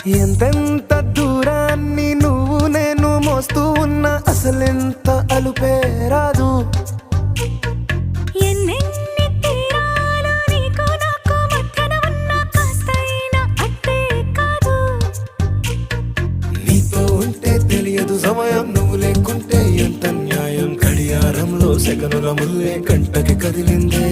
ఎంతెంత దూరాన్ని నువ్వు నేను మోస్తూ ఉన్నా అసలెంత అలుపే రాదు. ఎన్నెన్ని తీరాలు నీకు నాకు మధ్యన ఉన్నా కాస్తైనా అట్టే కాదు. నీతో ఉంటే తెలియదు సమయం, నువ్వు లేకుంటే ఎంత న్యాయం. గడియారంలో సెకనుల ముల్లే కంటకి కదిలిందే.